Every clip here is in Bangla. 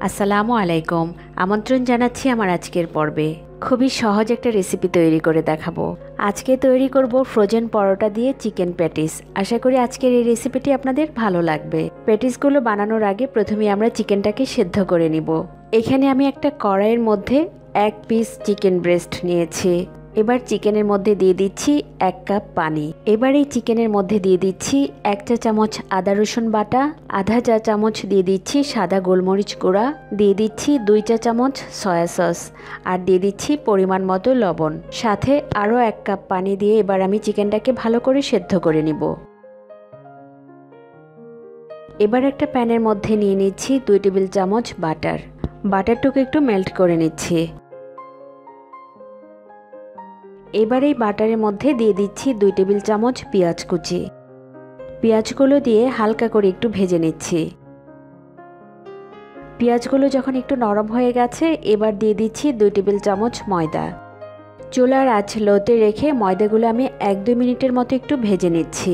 আসসালামু আলাইকুম। আমন্ত্রণ জানাচ্ছি আমার আজকের পর্বে। খুবই সহজ একটা রেসিপি তৈরি করে দেখাবো। আজকে তৈরি করব ফ্রোজেন পরোটা দিয়ে চিকেন প্যাটিস। আশা করি আজকের এই রেসিপিটি আপনাদের ভালো লাগবে। প্যাটিসগুলো বানানোর আগে প্রথমে আমরা চিকেনটাকে সেদ্ধ করে নিব। এখানে আমি একটা কড়াইয়ের মধ্যে 1 পিস চিকেন ব্রেস্ট নিয়েছি। এবার চিকেনের মধ্যে দিয়ে দিচ্ছি 1 কাপ পানি। এবার এই চিকেনের মধ্যে দিয়ে দিচ্ছি 1 চা চামচ আদা রসুন বাটা, আধা চা চামচ দিয়ে দিচ্ছি সাদা গোলমরিচ গুঁড়া, দিয়ে দিচ্ছি 2 চা চামচ সয়া সস, আর দিয়ে দিচ্ছি পরিমাণ মতো লবণ। সাথে আরও 1 কাপ পানি দিয়ে এবার আমি চিকেনটাকে ভালো করে সেদ্ধ করে নিব। এবার একটা প্যানের মধ্যে নিয়ে নিচ্ছি 2 টেবিল চামচ বাটার। বাটারটুকু একটু মেল্ট করে নিচ্ছি। এবার এই বাটারের মধ্যে দিয়ে দিচ্ছি 2 টেবিল চামচ পেঁয়াজ কুচি। পেঁয়াজগুলো দিয়ে হালকা করে একটু ভেজে নিচ্ছি। পেঁয়াজগুলো যখন একটু নরম হয়ে গেছে এবার দিয়ে দিচ্ছি 2 টেবিল চামচ ময়দা। চুলার আঁচ লোতে রেখে ময়দাগুলো আমি 1-2 মিনিটের মতো একটু ভেজে নিচ্ছি।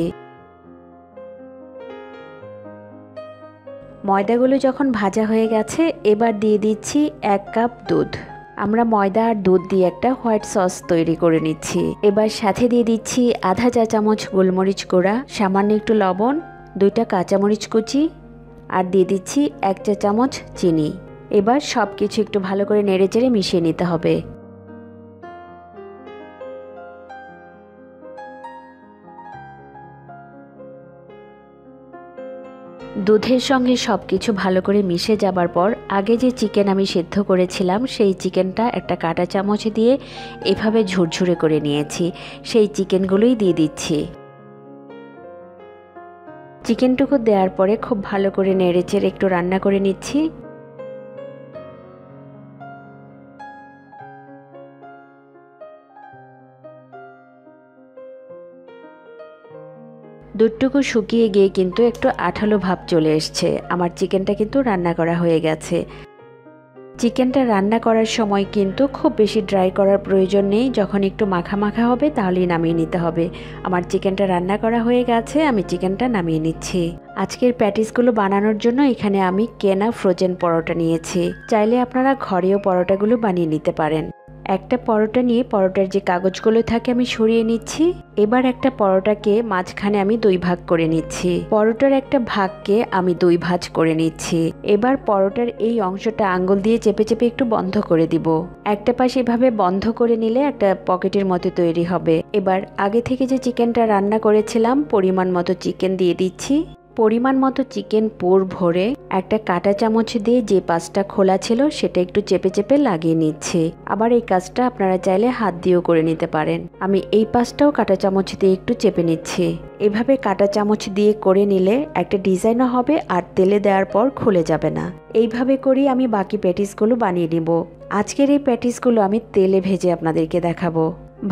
ময়দাগুলো যখন ভাজা হয়ে গেছে এবার দিয়ে দিচ্ছি 1 কাপ দুধ। আমরা ময়দা আর দুধ দিয়ে একটা হোয়াইট সস তৈরি করে নিচ্ছি। এবার সাথে দিয়ে দিচ্ছি আধা চা চামচ গোলমরিচ গুঁড়া, সামান্য একটু লবণ, 2টা কাঁচামরিচ কুচি, আর দিয়ে দিচ্ছি 1 চা চামচ চিনি। এবার সব কিছু একটু ভালো করে নেড়েচেড়ে মিশিয়ে নিতে হবে। দুধের সঙ্গে সব কিছু ভালো করে মিশে যাবার পর আগে যে চিকেন আমি সেদ্ধ করেছিলাম সেই চিকেনটা একটা কাঁটা চামচ দিয়ে এভাবে ঝুরঝুরে করে নিয়েছি। সেই চিকেনগুলোই দিয়ে দিচ্ছি। চিকেনটুকু দেওয়ার পরে খুব ভালো করে নেড়েচেড়ে একটু রান্না করে নিচ্ছি। দুধটুকু শুকিয়ে গিয়ে কিন্তু একটু আঠালো ভাব চলে এসছে। আমার চিকেনটা কিন্তু রান্না করা হয়ে গেছে। চিকেনটা রান্না করার সময় কিন্তু খুব বেশি ড্রাই করার প্রয়োজন নেই। যখন একটু মাখা মাখা হবে তাহলেই নামিয়ে নিতে হবে। আমার চিকেনটা রান্না করা হয়ে গেছে, আমি চিকেনটা নামিয়ে নিচ্ছি। আজকের প্যাটিসগুলো বানানোর জন্য এখানে আমি কেনা ফ্রোজেন পরোটা নিয়েছি। চাইলে আপনারা ঘরেও পরোটাগুলো বানিয়ে নিতে পারেন। একটা পরোটা নিয়ে পরোটার যে কাগজগুলো থাকে আমি সরিয়ে নিচ্ছি। এবার একটা পরোটাকে মাঝখানে আমি 2 ভাগ করে নিচ্ছি। পরোটার একটা ভাগকে আমি 2 ভাঁজ করে নিচ্ছি। এবার পরোটার এই অংশটা আঙ্গুল দিয়ে চেপে চেপে একটু বন্ধ করে দিব। একটা পাশ এভাবে বন্ধ করে নিলে একটা পকেটের মতো তৈরি হবে। এবার আগে থেকে যে চিকেনটা রান্না করেছিলাম পরিমাণ মতো চিকেন দিয়ে দিচ্ছি। পরিমাণ মতো চিকেন পুর ভরে একটা কাঁটা চামচ দিয়ে যে পাশটা খোলা ছিল সেটা একটু চেপে চেপে লাগিয়ে নিচ্ছি। আবার এই কাজটা আপনারা চাইলে হাত দিয়েও করে নিতে পারেন। আমি এই পাশটাও কাঁটা চামচ দিয়ে একটু চেপে নিচ্ছি। এভাবে কাঁটা চামচ দিয়ে করে নিলে একটা ডিজাইনও হবে আর তেলে দেওয়ার পর খুলে যাবে না। এইভাবে করেই আমি বাকি প্যাটিসগুলো বানিয়ে নিব। আজকের এই প্যাটিসগুলো আমি তেলে ভেজে আপনাদেরকে দেখাবো।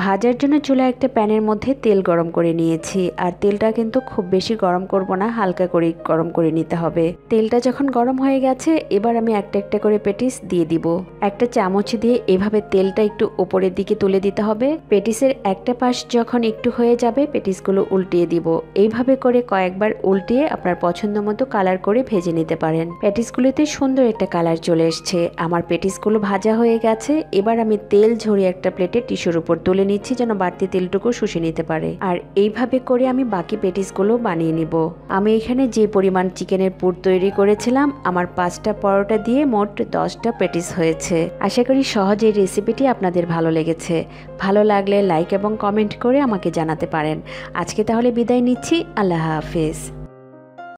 ভাজার জন্য চুলায় একটা প্যানের মধ্যে তেল গরম করে নিয়েছি। আর তেলটা কিন্তু খুব বেশি গরম করব না, হালকা করে গরম করে নিতে হবে। তেলটা যখন গরম হয়ে গেছে এবার আমি একটা একটা করে প্যাটিস দিয়ে দিব। একটা চামচ দিয়ে এভাবে তেলটা একটু উপরের দিকে তুলে দিতে হবে। প্যাটিসের একটা পাশ যখন একটু হয়ে যাবে প্যাটিসগুলো উল্টিয়ে দিব। এইভাবে করে কয়েকবার উল্টিয়ে আপনার পছন্দ মতো কালার করে ভেজে নিতে পারেন। প্যাটিসগুলোতে সুন্দর একটা কালার চলে এসছে। আমার প্যাটিসগুলো ভাজা হয়ে গেছে। এবার আমি তেল ঝরিয়ে একটা প্লেটে টিস্যুর উপর তুলে নিচ্ছি যেন বাড়তি তেলটুকু শুষে নিতে পারে। আর এইভাবে করে আমি বাকি প্যাটিসগুলো বানিয়ে নিব। আমি এখানে যে পরিমাণ চিকেনের পুর তৈরি করেছিলাম আমার 5টা পরোটা দিয়ে মোট 10টা প্যাটিস হয়েছে। আশা করি সহজ এই রেসিপিটি আপনাদের ভালো লেগেছে। ভালো লাগলে লাইক এবং কমেন্ট করে আমাকে জানাতে পারেন। আজকে তাহলে বিদায় নিচ্ছি। আল্লাহ হাফেজ।